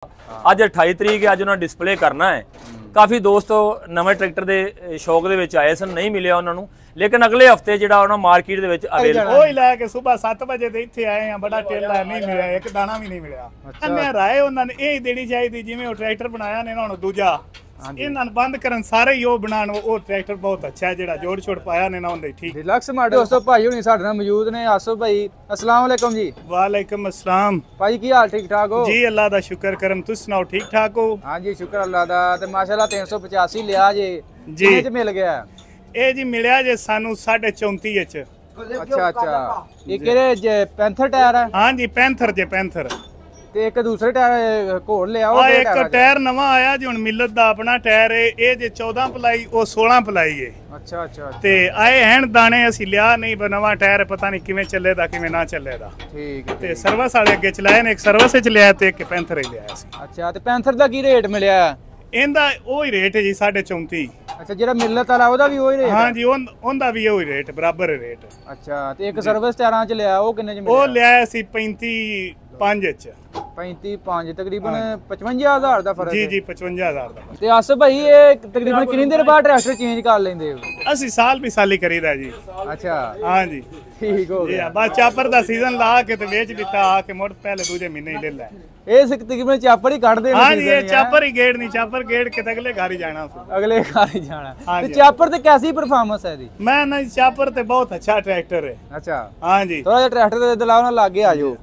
ਅੱਜ 28 ਤਰੀਕ ਹੈ, ਅੱਜ ਉਹਨਾਂ ਡਿਸਪਲੇ ਕਰਨਾ ਹੈ। ਕਾਫੀ ਦੋਸਤ ਨਵੇਂ ਟਰੈਕਟਰ ਦੇ ਸ਼ੌਕ ਦੇ ਵਿੱਚ ਆਏ ਸਨ, ਨਹੀਂ ਮਿਲਿਆ ਉਹਨਾਂ ਨੂੰ, ਲੇਕਿਨ ਅਗਲੇ ਹਫਤੇ ਜਿਹੜਾ ਉਹਨਾਂ ਮਾਰਕੀਟ ਦੇ ਵਿੱਚ ਅਵੇਲੇਬਲ ਉਹ ਹੀ ਲੈ ਕੇ ਸਵੇਰ 7 ਵਜੇ ਤੇ ਇੱਥੇ ਆਏ ਆ। ਬੜਾ ਟੇਲਾ ਨਹੀਂ ਮਿਲਿਆ, ਇੱਕ ਦਾਣਾ ਵੀ ਨਹੀਂ ਮਿਲਿਆ। ਅੰਨੇ ਰਾਏ ਉਹਨਾਂ ਨੇ ਇਹ ਦੇਣੀ ਚਾਹੀਦੀ, ਜਿਵੇਂ ਉਹ ਟਰੈਕਟਰ ਬਣਾਇਆ ਨੇ ਹੁਣ ਦੂਜਾ ਇਹਨਾਂ ਨੂੰ ਬੰਦ ਕਰਨ ਸਾਰੇ ਹੀ ਉਹ ਬਣਾਉਣ। ਉਹ ਟਰੈਕਟਰ ਬਹੁਤ ਅੱਛਾ ਹੈ, ਜਿਹੜਾ ਜੋੜ ਛੋੜ ਪਾਇਆ ਨੇ ਨਾ ਉਹਦੇ ਠੀਕ ਡਿਲਕਸ ਮਾਡਲ। ਦੋਸਤੋ ਭਾਈ ਹੁਣੀ ਸਾਡੇ ਨਾਲ ਮੌਜੂਦ ਨੇ। ਆਸੋ ਭਾਈ अस्सलाम वालेकुम जी। वालेकुम अस्सलाम भाई की हाल ठीक ठाक हो? जी अल्लाह दा शुक्र करम, तुस सुनाओ ठीक ठाक हो? हाँ जी शुक्र अल्लाह दा। ते माशाल्लाह 385 लिया जे जी च मिल गया। ਇਹ ਜੀ ਮਿਲਿਆ ਜੇ ਸਾਨੂੰ 34.5 ਵਿੱਚ। अच्छा अच्छा ये केरे पैंथर टायर है? हाँ जी पैंथर जे पैंथर। ਤੇ ਇੱਕ ਦੂਸਰੇ ਟਾਇਰ ਘੋੜ ਲਿਆ ਉਹ ਇੱਕ ਟਾਇਰ ਨਵਾਂ ਆਇਆ ਜੀ ਹੁਣ ਮਿਲਤ ਦਾ ਆਪਣਾ ਟਾਇਰ ਏ। ਇਹ ਜੇ 14 ਪਲਾਈ ਉਹ 16 ਪਲਾਈ ਏ। ਅੱਛਾ ਅੱਛਾ ਤੇ ਆਏ ਹੈਣ ਦਾਣੇ ਅਸੀਂ ਲਿਆ ਨਹੀਂ, ਨਵਾਂ ਟਾਇਰ ਪਤਾ ਨਹੀਂ ਕਿਵੇਂ ਚੱਲੇਦਾ ਕਿਵੇਂ ਨਾ ਚੱਲੇਦਾ। ਠੀਕ ਤੇ ਸਰਵਿਸ ਵਾਲੇ ਅੱਗੇ ਚਲਾਏ ਨੇ, ਇੱਕ ਸਰਵਿਸ ਵਿੱਚ ਲਿਆ ਤੇ ਇੱਕ ਪੈਂਥਰ ਹੀ ਲਿਆ ਸੀ। ਅੱਛਾ ਤੇ ਪੈਂਥਰ ਦਾ ਕੀ ਰੇਟ ਮਿਲਿਆ? ਇਹਦਾ ਉਹੀ ਰੇਟ ਹੈ ਜੀ 34.5। ਅੱਛਾ ਜਿਹੜਾ ਮਿਲਤ ਵਾਲਾ ਉਹਦਾ ਵੀ ਉਹੀ ਰੇਟ? ਹਾਂ ਜੀ ਉਹਦਾ ਵੀ ਉਹੀ ਰੇਟ, ਬਰਾਬਰ ਰੇਟ। ਅੱਛਾ ਤੇ ਇੱਕ ਸਰਵਿਸ ਟਾਇਰਾਂ ਚ ਲਿਆ ਉਹ ਕਿੰਨੇ ਚ ਮਿਲਿਆ? ਉਹ ਲਿਆ ਸੀ 35.5 ਚ। 35.5 ਤਕਰੀਬਨ 55,000 ਦਾ ਫਰਕ। ਜੀ ਜੀ 55,000 ਦਾ। ਤੇ ਆਸ ਭਾਈ ਇਹ ਤਕਰੀਬਨ ਕਿੰਨੀ ਦੇਰ ਬਾਅਦ ਟਰੈਕਟਰ ਚੇਂਜ ਕਰ ਲੈਂਦੇ ਹੋ? ਅਸੀਂ ਸਾਲ ਵੀ ਸਾਲੀ ਕਰੀਦਾ ਜੀ। ਅੱਛਾ ਹਾਂ ਜੀ ਠੀਕ ਹੋ ਗਿਆ। ਬਸ ਚਾਪਰ ਦਾ ਸੀਜ਼ਨ ਲਾ ਕੇ ਤੇ ਵੇਚ ਦਿੱਤਾ ਆ ਕੇ, ਮੁੜ ਪਹਿਲੇ ਦੂਜੇ ਮਹੀਨੇ ਹੀ ਲੈ ਲੈ। ਇਹ ਤਕਰੀਬਨ ਚਾਪਰ ਹੀ ਕੱਢਦੇ ਨੇ। ਹਾਂ ਜੀ ਇਹ ਚਾਪਰ ਹੀ ਗੇੜ ਨਹੀਂ, ਚਾਪਰ ਗੇੜ ਕੇ ਤੇ ਅਗਲੇ ਘਰ ਹੀ ਜਾਣਾ। ਅਗਲੇ ਘਰ ਹੀ ਜਾਣਾ। ਤੇ ਚਾਪਰ ਤੇ ਕੈਸੀ ਪਰਫਾਰਮੈਂਸ ਹੈ ਇਹਦੀ? ਮੈਂ ਨਾ ਚਾਪਰ ਤੇ ਬਹੁਤ ਅੱਛਾ ਟਰੈਕਟਰ ਹੈ। ਅੱਛਾ ਹਾਂ ਜੀ ਥੋੜਾ ਜਿਹਾ ਟਰੈਕਟਰ ਦੇ ਦਿਲਾਓ ਨਾਲ ਲਾਗੇ ਆ ਜਾਓ।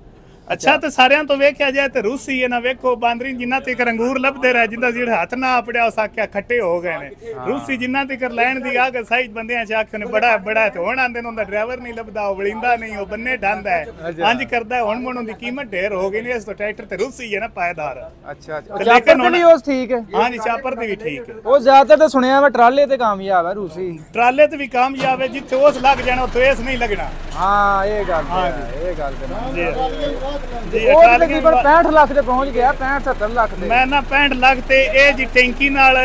ਅੱਛਾ ਤੇ ਸਾਰਿਆਂ ਤੋਂ ਵੇਖਿਆ ਜਾਏ ਤੇ ਰੂਸੀ ਹੈ ਨਾ, ਵੇਖੋ ਬਾਂਦਰੀ ਜਿੰਨਾ ਤੱਕ ਅੰਗੂਰ ਲੱਭਦੇ ਰਹੇ, ਜਿੰਦਾ ਜਿਹੜੇ ਹੱਥ ਨਾ ਆਪੜਿਆ ਉਸ ਆਖਿਆ ਖੱਟੇ ਹੋ ਗਏ ਨੇ। ਰੂਸੀ ਜਿੰਨਾ ਤੱਕ ਲੈਣ ਦੀ ਆ ਕੇ ਸਾਈਜ਼ ਬੰਦਿਆਂ ਚ ਆਖੇ ਨੇ ਬੜਾ ਬੜਾ ਤੇ ਹੁਣ ਆਂਦੇ ਨੇ ਉਹਦਾ ਡਰਾਈਵਰ ਨਹੀਂ ਲੱਭਦਾ, ਉਹ ਵਲਿੰਦਾ ਨਹੀਂ, ਉਹ ਬੰਨੇ ਡਾਂਦਾ ਹੈ, ਇੰਜ ਕਰਦਾ। ਹੁਣ ਮਨ ਦੀ ਕੀਮਤ ਢੇਰ ਹੋ ਗਈ ਨੇ ਇਸ ਤੋਂ ਟਰੈਕਟਰ ਤੇ ਰੂਸੀ ਹੈ ਨਾ ਪਾਇਦਾਰ। ਅੱਛਾ ਚਾਪਰ ਤੇ ਵੀ ਉਸ ਠੀਕ ਹੈ? ਹਾਂ ਜੀ ਚਾਪਰ ਤੇ ਵੀ ਠੀਕ ਹੈ। ਉਹ ਜ਼ਿਆਦਾਤਰ ਤਾਂ ਸੁਣਿਆ ਵਾ ਟਰਾਲੇ ਤੇ ਕਾਮਯਾਬ ਹੈ ਰੂਸੀ। ਟਰਾਲੇ ਤੇ ਵੀ ਕਾਮਯਾਬ ਹੈ, ਜਿੱਥੇ ਉਸ ਲੱਗ ਜਾਣਾ ਉੱਥੇ ਇਸ ਨਹੀਂ ਲੱਗਣਾ। ਹਾਂ ਇਹ ਗੱਲ ਹੈ, ਇਹ ਗੱਲ ਤੇ ਜੀ ਤਕਰੀਬਨ 65 ਲੱਖ ਤੇ ਪਹੁੰਚ ਗਿਆ। 65-70 ਲੱਖ ਤੇ ਮੈਂ ਨਾ 65 ਲੱਖ ਤੇ ਇਹ ਜੀ ਟੈਂਕੀ ਨਾਲ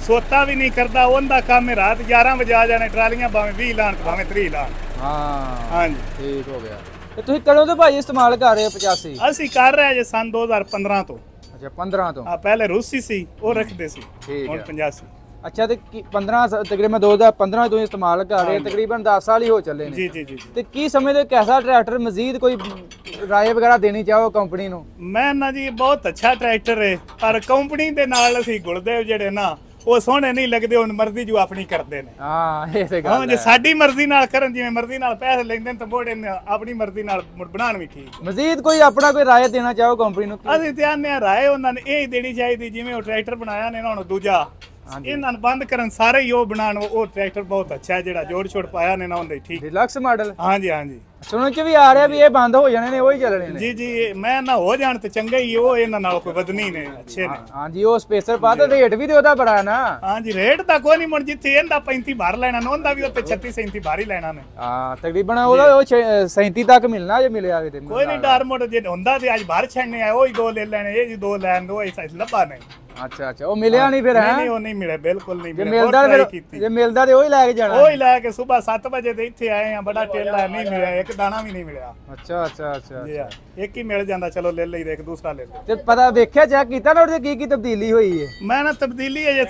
ਸੋਤਾ ਵੀ ਨਹੀਂ ਕਰਦਾ। ਉਹਦਾ ਕੰਮ ਹੈ ਰਾਤ 11 ਵਜੇ ਆ ਜਾਣੇ, ਟਰਾਲੀਆਂ ਭਾਵੇਂ 20 ਲਾਣ ਭਾਵੇਂ 30 ਲਾਣ। ਹਾਂ ਜੀ ਠੀਕ ਹੋ ਗਿਆ। ਤੇ ਤੁਸੀਂ ਕਦੋਂ ਤੋਂ ਭਾਈ ਇਸਤੇਮਾਲ ਕਰ ਰਹੇ ਹੋ 85? ਅਸੀਂ ਕਰ ਰਹੇ ਜੇ ਸਨ 2015 ਤੋਂ। ਅੱਛਾ 15 ਤੋਂ। ਪਹਿਲੇ ਰੂਸੀ ਸੀ ਉਹ ਰੱਖਦੇ ਸੀ, ਹੁਣ 85। ਅੱਛਾ ਤੇ 15 ਤਕਰੀਬਨ 2015 ਤੋਂ ਇਸਤੇਮਾਲ ਕਰ ਰਹੇ, ਤਕਰੀਬਨ 10 ਸਾਲ ਹੀ ਹੋ ਚੱਲੇ ਨੇ। ਜੀ ਜੀ ਜੀ। ਤੇ ਕੀ ਸਮਝਦੇ ਕੈਸਾ ਟਰੈਕਟਰ? ਮਜ਼ੀਦ ਕੋਈ ਰਾਏ ਵਗੈਰਾ ਦੇਣੀ ਚਾਹੋ ਕੰਪਨੀ ਨੂੰ? ਮੈਂ ਨਾ ਜੀ ਬਹੁਤ ਅੱਛਾ ਟਰੈਕਟਰ ਹੈ, ਪਰ ਕੰਪਨੀ ਦੇ ਨਾਲ ਅਸੀਂ ਗੁਲਦੇਵ ਜਿਹੜੇ ਨਾ ਉਹ ਸੋਹਣੇ ਨਹੀਂ ਲੱਗਦੇ, ਹੁਣ ਮਰਜ਼ੀ ਜੋ ਆਪਣੀ ਕਰਦੇ ਨੇ। ਹਾਂ ਇਹ ਤੇ ਗੱਲ ਹੈ। ਜੇ ਸਾਡੀ ਮਰਜ਼ੀ ਨਾਲ ਕਰਨ, ਜਿਵੇਂ ਮਰਜ਼ੀ ਨਾਲ ਪੈਸੇ ਲੈਂਦੇ ਨੇ ਤਾਂ ਮੋੜੇ ਆਪਣੀ ਮਰਜ਼ੀ ਨਾਲ ਬਣਾਉਣ ਵੀ ਠੀਕ। ਮਜ਼ੀਦ ਕੋਈ ਆਪਣਾ ਕੋਈ ਰਾਏ ਦੇਣਾ ਚਾਹੋ ਕੰਪਨੀ ਨੂੰ? ਅਸੀਂ ਤੇ ਆਨੇ ਰਾਏ ਉਹਨਾਂ ਨੇ ਇਹ ਦੇਣੀ ਚਾਹੀਦੀ, ਜਿਵੇਂ ਉਹ ਟਰੈਕਟਰ ਬਣਾਇਆ ਨੇ ਨਾ ਹੁਣ ਦੂਜਾ, ਇਹਨਾਂ ਨੂੰ ਬੰਦ ਕਰਨ ਸਾਰੇ ਹੀ ਉਹ ਬਣਾਉਣ। ਉਹ ਟਰੈਕਟਰ ਬਹੁਤ ਅੱਛਾ ਹੈ, ਜਿਹੜਾ ਜੋੜ ਛੋੜ ਪਾਇਆ ਨੇ ਨਾ ਉਹਦੇ ਠੀਕ। Deluxe model? ਹਾਂ ਜੀ ਹਾਂ ਜੀ। ਸੁਣਨ ਚ ਵੀ ਆ ਰਿਹਾ ਵੀ ਇਹ ਬੰਦ ਹੋ ਜਾਣੇ ਨੇ, ਉਹੀ ਚੱਲਣੇ ਨੇ। ਜੀ ਜੀ ਮੈਂ ਨਾ ਹੋ ਜਾਣ ਤੇ ਚੰਗਾ ਹੀ, ਉਹ ਇਹਨਾਂ ਨਾਲ ਕੋਈ ਵਧਣੀ ਨੇ, ਅੱਛੇ ਨੇ। ਹਾਂ ਜੀ ਉਹ ਸਪੇਸਰ ਪਾ ਤੇ ਰੇਟ ਵੀ ਤੇ ਉਹਦਾ ਬੜਾ ਨਾ। ਹਾਂ ਜੀ ਰੇਟ ਤਾਂ ਕੋਈ ਨਹੀਂ, ਮੁੜ ਜਿੱਥੇ ਇਹਦਾ 35 ਭਰ ਲੈਣਾ ਨਾ ਉਹਦਾ ਵੀ ਉੱਤੇ 36 37 ਭਰ ਹੀ ਲੈਣਾ ਨੇ। ਹਾਂ ਤਕਰੀਬਨ ਉਹਦਾ 37 ਤੱਕ ਮਿਲਣਾ ਜੇ ਮਿਲਿਆ ਵੀ ਤੇ। ਕੋਈ ਨਹੀਂ ਡਰ ਮੋੜ ਜੇ ਹੁੰਦਾ ਤੇ ਅੱਜ ਭਰ ਛੱਡਨੇ ਆ, ਉਹ ਹੀ 2 ਲੈ ਲੈਣੇ, ਇਹ ਜੀ 2 ਲੈਣ ਦੋ, ਇਹ ਲੱਭਾ ਨਹੀਂ। ਅੱਛਾ ਅੱਛਾ ਉਹ ਮਿਲਿਆ ਨਹੀਂ ਫਿਰ? ਨਹੀਂ ਉਹ ਨਹੀਂ ਮਿਲਿਆ, ਬਿਲਕੁਲ ਨਹੀਂ ਮਿਲਿਆ। ਜੇ ਮਿਲਦਾ ਤੇ ਉਹੀ ਲੈ ਕੇ ਜਾਣਾ? ਉਹੀ ਲੈ ਕੇ ਸਵੇਰ 7 ਵਜੇ ਤੇ ਇੱਥੇ ਆਏ ਆ। ਬੜਾ ਟੇਲਾ ਨਹੀਂ ਮਿਲਿਆ, ਇੱਕ ਦਾਣਾ ਵੀ ਨਹੀਂ ਮਿਲਿਆ। ਅੱਛਾ ਅੱਛਾ ਅੱਛਾ ਇੱਕ ਹੀ ਮਿਲ ਜਾਂਦਾ, ਚਲੋ ਲੈ ਲਈ, ਇੱਕ ਦੂਸਰਾ ਲੈ ਲਈ। ਤੇ ਪਤਾ ਵੇਖਿਆ ਚੈੱਕ ਕੀਤਾ ਨਾ ਉਹਦੇ ਕੀ ਤਬਦੀਲੀ ਹੋਈ ਹੈ? ਮੈਂ ਨਾ ਤਬਦੀਲੀ ਹੈ ਜੇ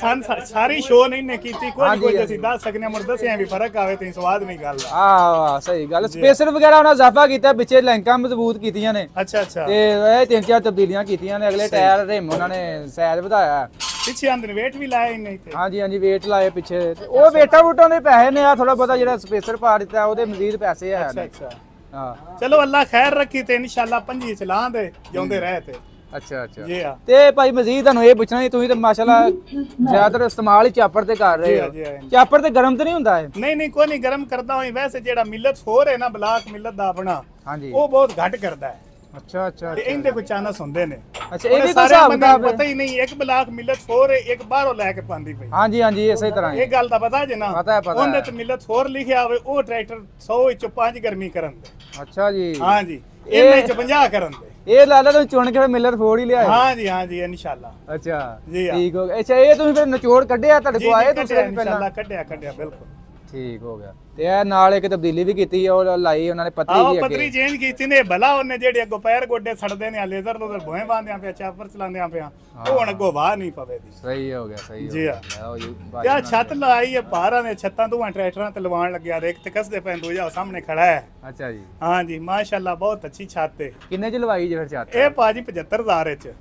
ਸਾਰੀ ਸ਼ੋਅ ਨਹੀਂ ਨੇ ਕੀਤੀ, ਕੋਈ ਅਸੀਂ ਦੱਸ ਸਕਦੇ ਹਾਂ, ਮੁੜ ਦੱਸਿਆ ਵੀ ਫਰਕ ਆਵੇ ਤੇ ਸਵਾਦ ਨਹੀਂ ਗੱਲ। ਆਹ ਸਹੀ ਗੱਲ। ਸਪੇਸਰ ਵਗੈਰਾ ਉਹਨਾਂ ਇਜ਼ਾਫਾ ਕੀਤਾ, ਪਿੱਛੇ ਲੈਂਕਾਂ ਮਜ਼ਬੂਤ ਕੀਤੀਆਂ ਨੇ। ਅੱਛਾ ਅੱਛਾ। ਤੇ ਇਹ 3-4 ਤਬਦੀਲੀਆਂ ਕੀਤੀਆਂ ਨੇ। ਅਗਲੇ ਟਾਇਰ ਰਿਮ ਉਹਨਾਂ ਨੇ ਸਾਈਜ਼ ਵਧਾਇਆ, ਪਿੱਛੇ ਅੰਦਰ ਵੇਟ ਵੀ ਲਾਇਆ ਇਹਨੇ ਇੱਥੇ। ਹਾਂਜੀ ਹਾਂਜੀ ਵੇਟ ਲਾਏ ਪਿੱਛੇ। ਉਹ ਵੇਟਾਂ ਵੂਟਾਂ ਦੇ ਪੈਸੇ ਨੇ, ਆ ਥੋੜਾ ਬਹੁਤਾ ਜਿਹੜਾ ਸਪੇਸਰ ਪਾ ਦਿੱਤਾ ਉਹਦੇ ਮਜ਼ੀਦ ਪੈਸੇ ਆ। ਅੱਛਾ ਅੱਛਾ ਹਾਂ ਚਲੋ ਅੱਲਾ ਖੈਰ ਰੱਖੀ ਤੇ ਇਨਸ਼ਾਅੱਲਾ 5 ਚਲਾਂ ਦੇ ਜਿਉਂਦੇ ਰਹੇ ਤੇ। ਅੱਛਾ ਅੱਛਾ ਜੀ ਆ। ਤੇ ਭਾਈ ਮਜ਼ੀਦ ਤੁਹਾਨੂੰ ਇਹ ਪੁੱਛਣਾ ਸੀ, ਤੁਸੀਂ ਤੇ ਮਾਸ਼ਾਅੱਲਾ ਜ਼ਿਆਦਾਤਰ ਇਸਤੇਮਾਲ ਹੀ ਚਾਪਰ ਤੇ ਕਰ ਰਹੇ ਹੋ। ਚਾਪਰ ਤੇ ਗਰਮ ਤੇ ਨਹੀਂ ਹੁੰਦਾ ਇਹ? ਨਹੀਂ ਨਹੀਂ ਕੋਈ ਨਹੀਂ ਗਰਮ ਕਰਦਾ ਹੋਈ। ਵੈਸੇ ਜਿਹੜਾ ਮਿਲਤ ਹੋਰ ਹੈ ਨਾ, ਬਲਾਕ ਮਿਲਤ ਦਾ ਆਪਣਾ, ਹਾਂਜੀ ਉਹ ਬਹੁਤ ਘੱਟ ਕਰਦਾ ਹੈ। ਅੱਛਾ ਅੱਛਾ। ਤੇ ਇਹਦੇ ਕੋਈ ਚਾਂਸ ਹੁੰਦੇ ਨੇ। ਅੱਛਾ ਇਹ ਵੀ ਕੋਈ ਹਿਸਾਬ ਦਾ ਪਤਾ ਹੀ ਨਹੀਂ, ਇੱਕ ਬਲਾਕ ਮਿਲਤ ਹੋਰ ਹੈ, ਇੱਕ ਬਾਹਰੋਂ ਲੈ ਕੇ ਪਾਉਂਦੀ ਪਈ। ਹਾਂਜੀ ਹਾਂਜੀ ਇਸੇ ਤਰ੍ਹਾਂ ਇਹ ਗੱਲ ਦਾ ਪਤਾ ਜੇ ਨਾ? ਪਤਾ ਹੈ ਪਤਾ। ਉਹਦੇ ਤੇ ਮਿਲਤ ਹੋਰ ਲਿਖਿਆ ਹੋਵੇ, ਉਹ ਟਰੈਕਟਰ 100 ਵਿੱਚੋਂ 5 ਗਰਮੀ ਕਰਨ ਦੇ। ਅੱਛਾ ਜੀ। ਹਾਂ ਜੀ ਇਹ 50 ਕਰਨ ਦੇ। ਇਹ ਲਾ ਲਾ ਤੁਸੀਂ ਚੁਣ ਕੇ ਮਿਲਰ ਫੋੜ ਹੀ ਲਿਆ? ਹਾਂ ਜੀ ਇਨਸ਼ਾਅੱਲਾ। ਅੱਛਾ ਜੀ ਠੀਕ ਹੋ ਗਿਆ। ਅੱਛਾ ਇਹ ਤੁਸੀਂ ਫਿਰ ਨਿਚੋੜ ਕੱਢਿਆ ਤੁਹਾਡੇ ਕੋਲ ਆਏ ਤੁਸੀਂ? ਇਨਸ਼ਾਅੱਲਾ ਕੱਢਿਆ ਬਿਲਕੁਲ ਠੀਕ ਹੋ ਗਿਆ। ਤੇ ਇਹ ਨਾਲ ਇੱਕ ਤਬਦੀਲੀ ਵੀ ਕੀਤੀ ਉਹ ਲਾਈ ਉਹਨਾਂ ਨੇ ਪੱਤਰੀ ਆਹ ਜੀ ਅੱਗੇ ਪੱਤਰੀ ਚੇਂਜ ਕੀਤੀ ਨੇ ਭਲਾ ਉਹਨੇ ਜਿਹੜੇ ਅੱਗੋਂ ਪੈਰ ਗੋਡੇ ਸੜਦੇ ਨੇ ਲੇਜ਼ਰ ਲੋਜ਼ਰ ਭੋਏ ਬਾਂਦਿਆਂ ਪਿਆ ਚਾਪਰ ਚਲਾਉਂਦਿਆਂ ਪਿਆ ਉਹ ਹੁਣ ਅੱਗੋਂ ਵਾਹ ਨਹੀਂ ਪਵੇ ਦੀ। ਸਹੀ ਹੋ ਗਿਆ ਸਹੀ ਜੀ ਹੋ ਆ ਗਿਆ। ਯਾ ਛੱਤ ਲਾਈ ਹੈ ਭਾਰਾਂ ਨੇ ਛੱਤਾਂ ਤੋਂ ਟਰੈਕਟਰਾਂ ਤੇ ਲਵਾਉਣ ਲੱਗਿਆ ਇੱਕ ਤੇ ਕਸਦੇ ਪੈਂ ਦੂਜਾ ਸਾਹਮਣੇ ਖੜਾ ਹੈ। ਅੱਛਾ ਜੀ ਹਾਂ ਜੀ ਮਾਸ਼ਾਅੱਲਾ ਬਹੁਤ ਅੱਛੀ ਛੱਤ ਹੈ। ਕਿੰਨੇ ਚ ਲਵਾਈ ਜੀ ਫਿਰ ਛੱਤ? ਇਹ ਭਾਜੀ 75000 ਚ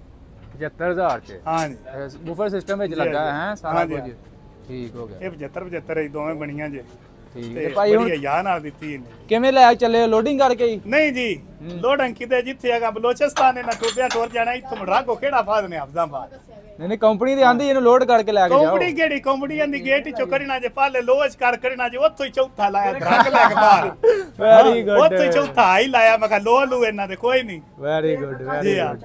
75000 ਚ। ਹਾਂ ਜੀ ਬੂਫਰ ਸਿਸਟਮ ਵਿੱਚ ਲੱਗਾ ਹੈ ਸਾਰਾ ਕੁਝ ਠੀਕ ਹੋ ਗਿਆ। ਇਹ 75 ਦੋਵੇਂ ਬਣੀਆਂ ਜੇ ਠੀਕ ਤੇ ਹੈ ਭਾਈ ਹੁਣ ਬੜੀ ਯਾਰ ਨਾਲ ਦਿੱਤੀ ਇਹਨੇ। ਕਿਵੇਂ ਲੈ ਚੱਲੇ ਲੋਡਿੰਗ ਕਰਕੇ ਹੀ? ਨਹੀਂ ਜੀ ਲੋਡਿੰਗ ਕਿਤੇ ਜਿੱਥੇ ਹੈਗਾ ਬਲੋਚਿਸਤਾਨ ਨੇ ਨਾ ਟੋਪਿਆ ਟੋਰ ਜਾਣਾ ਇੱਥੋਂ ਰਾਗੋ ਕਿਹੜਾ ਫਾਦ ਨੇ ਹਫਜ਼ਾਬਾਦ। ਨਹੀਂ ਕੰਪਨੀ ਦੀ ਆਂਦੀ ਇਹਨੂੰ ਲੋਡ ਕਰਕੇ ਲੈ ਕੇ ਜਾਓ। ਕੰਪਨੀ ਕਿਹੜੀ ਕੰਪਨੀ ਦੀ ਗੇਟ ਚੋਂ ਕਰਨਾ ਜੇ ਪਾਲੇ ਲੋਜ ਕਰ ਕਰਨਾ ਜੇ ਉੱਥੋਂ ਹੀ ਚੌਥਾ ਲਾਇਆ ਧਰਕ ਲੈ ਕੇ ਬਾਹਰ। ਵੈਰੀ ਗੁੱਡ ਉੱਥੋਂ ਹੀ ਚੌਥਾ ਹੀ ਲਾਇਆ ਮੈਂ ਕਿਹਾ ਲੋ ਲੂ ਇਹਨਾਂ ਦੇ ਕੋਈ ਨਹੀਂ। Very good very good.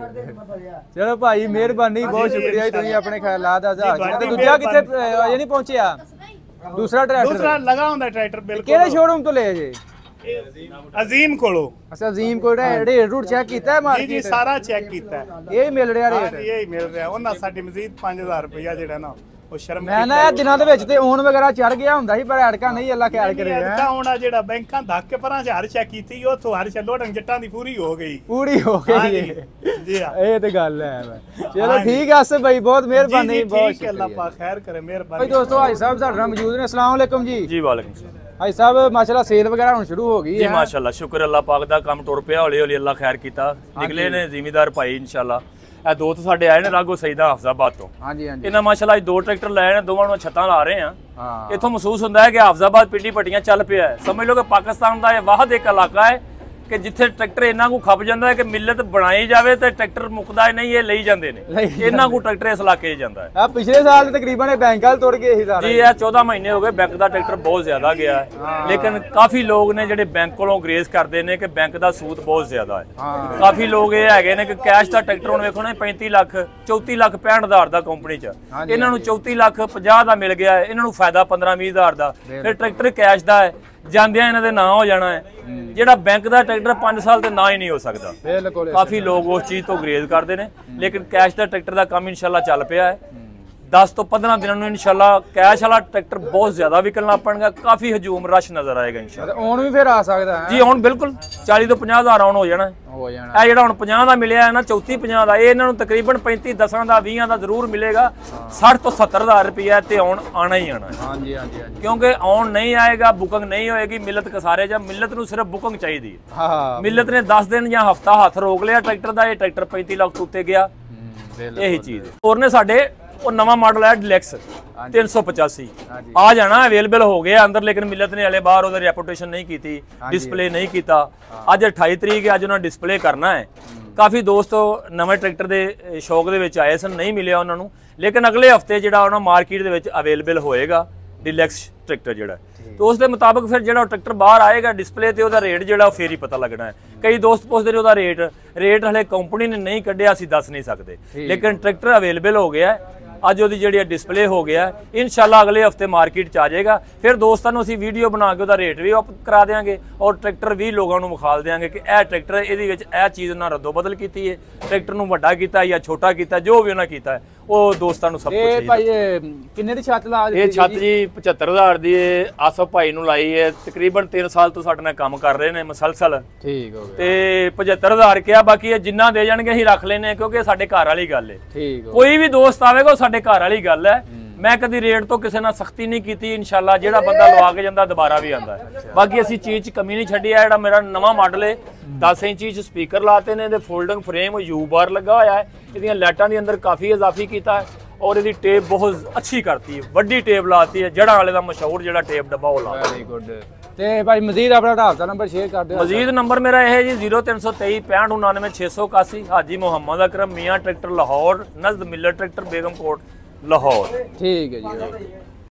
ਚਲੋ ਭਾਈ ਮਿਹਰਬਾਨੀ ਬਹੁਤ ਸ਼ੁਕਰੀਆ ਤੁਸੀਂ ਆਪਣੇ ਖਿਆਲਾਂ ਦਾ ਇਜ਼ਹਾਰ ਕੀਤਾ। ਦੂਜਾ ਕਿੱਥੇ ਅਜੇ ਨਹੀਂ ਪਹੁੰਚਿਆ? ਦੂਸਰਾ ਟਰੈਕਟਰ ਦੂਸਰਾ ਲਗਾ ਹੁੰਦਾ ਟਰੈਕਟਰ ਬਿਲਕੁਲ। ਕਿਹੜੇ ਸ਼ੋਰੂਮ ਤੋਂ ਲਿਆ ਜੇ? ਅਜ਼ੀਮ ਕੋਲੋਂ। ਅੱਛਾ ਅਜ਼ੀਮ ਕੋਲ ਰੇਟ ਰੂਟ ਚੈੱਕ ਕੀਤਾ ਹੈ ਮਾਰਕੀਟ? ਜੀ ਜੀ ਸਾਰਾ ਚੈੱਕ ਕੀਤਾ ਹੈ। ਇਹ ਹੀ ਮਿਲ ਰਿਹਾ ਰੇਟ? ਇਹ ਹੀ ਮਿਲ ਰਿਹਾ। ਉਹਨਾਂ ਸਾਡੀ ਮਜ਼ੀਦ 5000 ਰੁਪਇਆ ਜਿਹੜਾ ਨਾ ਉਹ ਸ਼ਰਮ ਮੈਂ ਨਾ ਇਹ ਦਿਨਾਂ ਦੇ ਵਿੱਚ ਤੇ ਓਨ ਵਗੈਰਾ ਚੜ ਗਿਆ ਹੁੰਦਾ ਸੀ ਪਰ ਐੜਕਾ ਨਹੀਂ ਅੱਲਾ ਖਿਆਲ ਕਰੇਗਾ। ਐੜਕਾ ਹੋਣਾ ਜਿਹੜਾ ਬੈਂਕਾਂ ਧੱਕ ਕੇ ਪਰਾਂ ਹਰ ਚੈੱਕ ਕੀਤੀ ਉੱਥੋਂ ਹਰ ਚੱਲੋ ਢੰਗ ਜੱਟਾਂ ਦੀ ਪੂਰੀ ਹੋ ਗਈ। ਪੂਰੀ ਹੋ ਗਈ ਜੀ ਹਾਂ ਇਹ ਤੇ ਗੱਲ ਹੈ। ਚਲੋ ਠੀਕ ਹੈ ਆਸਿਫ ਭਾਈ ਬਹੁਤ ਮਿਹਰਬਾਨੀ ਬਹੁਤ ਸ਼ੁਕਰੀਆ। ਅੱਲਾਹ ਪਾਕ ਖੈਰ ਕਰੇ ਮਿਹਰਬਾਨੀ। ਭਾਈ ਦੋਸਤੋ ਹਾਈ ਸਾਹਿਬ ਸਾਡੇ ਨਾਲ ਮੌਜੂਦ ਨੇ। अस्सलाम वालेकुम जी। ਜੀ ਵਾਲੇਕੁਮ ਸਲਾਮ। ਹਾਈ ਸਾਹਿਬ ਮਾਸ਼ਾਅੱਲਾ ਸੇਲ ਵਗੈਰਾ ਹੁਣ ਸ਼ੁਰੂ ਹੋ ਗਈ ਜੀ ਹੈ। ਮਾਸ਼ਾਅੱਲਾ ਸ਼ੁਕਰ ਅੱਲਾਹ ਪਾਕ ਦਾ ਕੰਮ ਟੁਰ ਪਿਆ ਹੌਲੀ ਹੌਲੀ ਅੱਲਾਹ ਖੈਰ ਕੀਤਾ। ਨਿਕਲੇ ਨੇ ਜ਼ਿਮੀਦਾਰ ਭਾਈ ਇਨਸ਼ਾਅੱਲਾ। ਇਹ ਦੋ ਤਾਂ ਸਾਡੇ ਆਏ ਨੇ ਰਾਗੋ ਸਈਦਾ ਹਾਫਜ਼ਾਬਾਦ ਤੋਂ। ਹਾਂਜੀ ਹਾਂਜੀ ਇਹਨਾਂ ਮਾਸ਼ਾਅੱਲਾ ਦੋ ਟਰੈਕਟਰ ਲਏ ਨੇ ਦੋਵਾਂ ਨੂੰ ਛੱਤਾਂ ਲਾ ਰਹੇ ਆ। ਹਾਂ ਇੱਥੋਂ ਮਹਿਸੂਸ ਹੁੰਦਾ ਹੈ ਕਿ ਹਾਫਜ਼ਾਬਾਦ ਪਿੰਡੀ ਪੱਟੀਆਂ ਚੱਲ ਪਿਆ ਹੈ। ਸਮਝ ਲਓ ਕਿ ਪਾਕਿਸਤਾਨ ਦਾ ਇਹ ਵਾਹਦ ਇੱਕ ਇਲਾਕਾ ਹੈ ਕਿ ਜਿੱਥੇ ਟਰੈਕਟਰ ਇਹਨਾਂ ਨੂੰ ਖੱਪ ਜਾਂਦਾ ਹੈ ਕਿ ਮਿਲਤ ਬਣਾਈ ਜਾਵੇ ਤੇ ਟਰੈਕਟਰ ਮੁੱਕਦਾ ਨਹੀਂ ਇਹ ਲਈ ਜਾਂਦੇ ਨੇ। ਇਹਨਾਂ ਨੂੰ ਟਰੈਕਟਰ ਇਸ ਇਲਾਕੇ 'ਚ ਜਾਂਦਾ ਹੈ। ਆ ਪਿਛਲੇ ਸਾਲ ਤੇ ਤਕਰੀਬਨ ਇਹ ਬੈਂਕ ਵਾਲ ਤੁੜ ਗਏ ਸੀ ਸਾਰੇ। ਜੀ ਇਹ 14 ਮਹੀਨੇ ਹੋ ਗਏ ਬੈਂਕ ਦਾ ਟਰੈਕਟਰ ਬਹੁਤ ਜ਼ਿਆਦਾ ਗਿਆ ਹੈ। ਲੇਕਿਨ ਕਾਫੀ ਲੋਕ ਨੇ ਜਿਹੜੇ ਬੈਂਕ ਕੋਲੋਂ ਗਰੇਜ਼ ਕਰਦੇ ਨੇ ਕਿ ਬੈਂਕ ਦਾ ਸੂਦ ਬਹੁਤ ਜ਼ਿਆਦਾ ਹੈ। ਕਾਫੀ ਲੋਕ ਇਹ ਹੈਗੇ ਨੇ ਕਿ ਕੈਸ਼ ਦਾ ਟਰੈਕਟਰ ਹੁਣ ਵੇਖੋ ਨਾ 35 ਲੱਖ 34 ਲੱਖ 65,000 ਦਾ ਕੰਪਨੀ 'ਚ ਇਹਨਾਂ ਨੂੰ 34 ਲੱਖ 50 ਦਾ ਮਿਲ ਗਿਆ ਹੈ। ਇਹਨਾਂ ਨੂੰ ਫਾਇਦਾ 15-20,000 ਦਾ। ਫਿਰ ਟਰੈਕਟਰ ਕੈਸ਼ ਦਾ ਹੈ ਜਾਂਦਿਆਂ ਇਹਨਾਂ ਦੇ ਨਾਂ ਹੋ ਜਾਣਾ ਹੈ। ਜਿਹੜਾ ਬੈਂਕ ਦਾ ਟਰੈਕਟਰ 5 ਸਾਲ ਤੇ ਨਾ ਹੀ ਨਹੀਂ ਹੋ ਸਕਦਾ। ਬਿਲਕੁਲ ਕਾਫੀ ਲੋਕ ਉਸ ਚੀਜ਼ ਤੋਂ ਗਰੇਜ਼ ਕਰਦੇ ਨੇ। ਲੇਕਿਨ ਕੈਸ਼ ਦਾ ਟਰੈਕਟਰ ਦਾ ਕੰਮ ਇਨਸ਼ਾਅੱਲਾ ਚੱਲ ਪਿਆ ਹੈ। 10 ਤੋਂ 15 ਦਿਨਾਂ ਨੂੰ ਇਨਸ਼ਾਅੱਲਾ ਕੈਸ਼ ਵਾਲਾ ਟਰੈਕਟਰ ਬਹੁਤ ਜ਼ਿਆਦਾ ਵਿਕਣ ਲੱਗ ਪੈਣਗਾ। ਕਾਫੀ ਹਜੂਮ ਰਸ਼ ਨਜ਼ਰ ਆਏਗਾ ਇਨਸ਼ਾਅੱਲਾ। ਹੁਣ ਵੀ ਫਿਰ ਆ ਸਕਦਾ ਹੈ ਜੀ। ਹੁਣ ਬਿਲਕੁਲ 40 ਤੋਂ 50,000 ਆਉਣ ਹੋ ਜਾਣਾ। ਇਹ ਜਿਹੜਾ ਹੁਣ 50 ਦਾ ਮਿਲਿਆ ਹੈ ਨਾ 34-50 ਦਾ ਇਹ ਇਹਨਾਂ ਨੂੰ ਤਕਰੀਬਨ 35 10 ਦਾ 20 ਦਾ ਜ਼ਰੂਰ ਮਿਲੇਗਾ। 60 ਤੋਂ 70,000 ਰੁਪਇਆ ਤੇ ਆਣਾ ਹੀ ਆਣਾ। ਹਾਂਜੀ ਹਾਂਜੀ ਕਿਉਂਕਿ ਆਉਣ ਨਹੀਂ ਆਏਗਾ ਬੁਕਿੰਗ ਨਹੀਂ ਹੋਏਗੀ ਮਿਲਤ ਕਸਾਰੇ ਜਾਂ ਮਿਲਤ ਨੂੰ ਸਿਰਫ ਬੁਕਿੰਗ ਚਾਹੀਦੀ ਹੈ। ਹਾਂ ਮਿਲਤ ਨੇ 10 ਦਿਨ ਜਾਂ ਹਫਤਾ ਹੱਥ ਰੋਕ ਲਿਆ ਟਰੈਕਟਰ ਦਾ ਇਹ ਟਰੈਕਟਰ 35 ਲੱਖ ਉੱਤੇ ਗਿਆ। ਇਹੀ ਚੀਜ਼ ਹੋਰ ਨੇ ਸਾਡੇ ਉਹ ਨਵਾਂ ਮਾਡਲ ਹੈ ਡਿਲੈਕਸ 385 ਆ ਜਾਣਾ ਅਵੇਲੇਬਲ ਹੋ ਗਿਆ ਅੰਦਰ। ਲੇਕਿਨ ਮਿਲਤ ਨੇ ਹਲੇ ਬਾਹਰ ਉਹਦਾ ਰੈਪੂਟੇਸ਼ਨ ਨਹੀਂ ਕੀਤੀ ਡਿਸਪਲੇ ਨਹੀਂ ਕੀਤਾ। ਅੱਜ 28 ਤਰੀਕ ਹੈ ਅੱਜ ਉਹਨਾਂ ਡਿਸਪਲੇ ਕਰਨਾ ਹੈ। ਕਾਫੀ ਦੋਸਤ ਨਵੇਂ ਟਰੈਕਟਰ ਦੇ ਸ਼ੌਕ ਦੇ ਵਿੱਚ ਆਏ ਸਨ ਨਹੀਂ ਮਿਲਿਆ ਉਹਨਾਂ ਨੂੰ। ਲੇਕਿਨ ਅਗਲੇ ਹਫਤੇ ਜਿਹੜਾ ਉਹਨਾਂ ਮਾਰਕੀਟ ਦੇ ਵਿੱਚ ਅਵੇਲੇਬਲ ਹੋਏਗਾ ਡਿਲੈਕਸ ਟਰੈਕਟਰ ਜਿਹੜਾ ਤੇ ਉਸ ਦੇ ਮੁਤਾਬਕ ਫਿਰ ਜਿਹੜਾ ਟਰੈਕਟਰ ਬਾਹਰ ਆਏਗਾ ਡਿਸਪਲੇ ਤੇ ਉਹਦਾ ਰੇਟ ਜਿਹੜਾ ਫੇਰ ਹੀ ਪਤਾ ਲੱਗਣਾ ਹੈ। ਕਈ ਦੋਸਤ ਪੁੱਛਦੇ ਨੇ ਉਹਦਾ ਰੇਟ ਹਲੇ ਕੰਪਨੀ ਨੇ ਨਹੀਂ ਕੱਢਿਆ ਅਸੀਂ ਦੱਸ ਨਹੀਂ ਸਕਦੇ। ਲੇਕਿਨ ਟਰੈਕਟਰ ਅਵੇਲੇਬਲ ਹੋ ਗਿਆ ਅੱਜ ਉਹਦੀ ਜਿਹੜੀ ਡਿਸਪਲੇ ਹੋ ਗਿਆ ਇਨਸ਼ਾਅੱਲਾ ਅਗਲੇ ਹਫਤੇ ਮਾਰਕੀਟ 'ਚ ਆ ਜਾਏਗਾ। ਫਿਰ ਦੋਸਤਾਂ ਨੂੰ ਅਸੀਂ ਵੀਡੀਓ ਬਣਾ ਕੇ ਉਹਦਾ ਰੇਟ ਵੀ ਅਪ ਕਰਾ ਦੇਵਾਂਗੇ ਔਰ ਟਰੈਕਟਰ ਵੀ ਲੋਕਾਂ ਨੂੰ ਵਿਖਾ ਦੇਵਾਂਗੇ ਕਿ ਇਹ ਟਰੈਕਟਰ ਇਹਦੇ ਵਿੱਚ ਇਹ ਚੀਜ਼ ਉਹਨਾਂ ਰੱਦੋ ਬਦਲ ਕੀਤੀ ਹੈ। ਟਰੈਕਟਰ ਨੂੰ ਵੱਡਾ ਕੀਤਾ ਜਾਂ ਛੋਟਾ ਕੀਤਾ ਜੋ ਵੀ ਉਹਨਾਂ ਕੀਤਾ ਉਹ ਦੋਸਤਾਂ ਨੂੰ ਸਭ ਕੁਝ ਇਹ ਭਾਈ ਕਿੰਨੇ ਦੀ ਛੱਤ ਲਾ ਦਿੱਤੀ? ਇਹ ਛੱਤ ਜੀ 75,000 ਦੀ ਆਸਫ ਭਾਈ ਨੂੰ ਲਾਈ ਹੈ। ਤਕਰੀਬਨ 3 ਸਾਲ ਤੋਂ ਸਾਡੇ ਨਾਲ ਕੰਮ ਕਰ ਰਹੇ ਨੇ ਮੁਸਲਸਲ। ਠੀਕ ਹੋ ਗਿਆ ਤੇ 75,000 ਕਿਹਾ ਬਾਕੀ ਇਹ ਜਿੰਨਾ ਦੇ ਜਾਣਗੇ ਅਸੀਂ ਰੱਖ ਲੈਨੇ ਕਿਉਂਕਿ ਸਾਡੇ ਘਰ ਵਾਲੀ ਗੱਲ ਹੈ। ਠੀਕ ਕੋਈ ਵੀ ਦੋਸਤ ਆਵੇਗਾ ਸਾਡੇ ਘਰ ਵਾਲੀ ਗੱਲ ਹੈ। ਮੈਂ ਕਦੀ ਰੇਟ ਤੋਂ ਕਿਸੇ ਨਾਲ ਸਖਤੀ ਨਹੀਂ ਕੀਤੀ। ਇਨਸ਼ਾਅੱਲਾ ਜਿਹੜਾ ਬੰਦਾ ਲਵਾ ਕੇ ਜਾਂਦਾ ਦੁਬਾਰਾ ਵੀ ਆਉਂਦਾ ਹੈ। ਬਾਕੀ ਅਸੀਂ ਚੀਜ਼ 'ਚ ਕਮੀ ਨਹੀਂ ਛੱਡੀ। ਆ ਜਿਹੜਾ ਮੇਰਾ ਨਵਾਂ ਮਾਡਲ ਹੈ 10 ਇੰਚੀ 'ਚ ਸਪੀਕਰ ਲਾਤੇ ਨੇ ਇਹਦੇ ਫੋਲਡਿੰਗ ਫਰੇਮ ਯੂ ਬਾਰ ਲੱਗਾ ਹੋਇਆ ਹੈ। ਇਹਦੀਆਂ ਲਾਈਟਾਂ ਦੇ ਅੰਦਰ ਕਾਫੀ ਇਜ਼ਾਫੀ ਕੀਤਾ ਹੈ ਔਰ ਇਹਦੀ ਟੇਪ ਬਹੁਤ ਅੱਛੀ ਕਰਤੀ ਹੈ। ਵੱਡੀ ਟੇਪ ਲਾਤੀ ਹੈ ਜੜਾਂ ਵਾਲੇ ਦਾ ਮਸ਼ਹੂਰ ਜਿਹੜਾ ਟੇਪ ਡੱਬਾ ਉਹ ਲਾਤਾ। Very good. ਤੇ ਭਾਈ ਮਜ਼ੀਦ ਆਪਣਾ ਢਾਬਾ ਨੰਬਰ ਸ਼ੇਅਰ ਕਰ ਦਿਓ। ਮਜ਼ੀਦ ਨੰਬਰ ਮੇਰਾ ਇਹ ਹੈ ਜੀ 0323 65 99 681 ਹਾਜੀ ਮੁਹੰਮਦ ਅਕਰਮ ਮੀਆਂ ਟਰੈਕਟਰ ਲਾਹੌਰ ਨਜ਼ਦ ਮਿਲਰ ਟਰੈਕਟਰ ਬੇਗਮਕੋਟ ਲਾਹੌਰ। ਠੀਕ ਹੈ ਜੀ।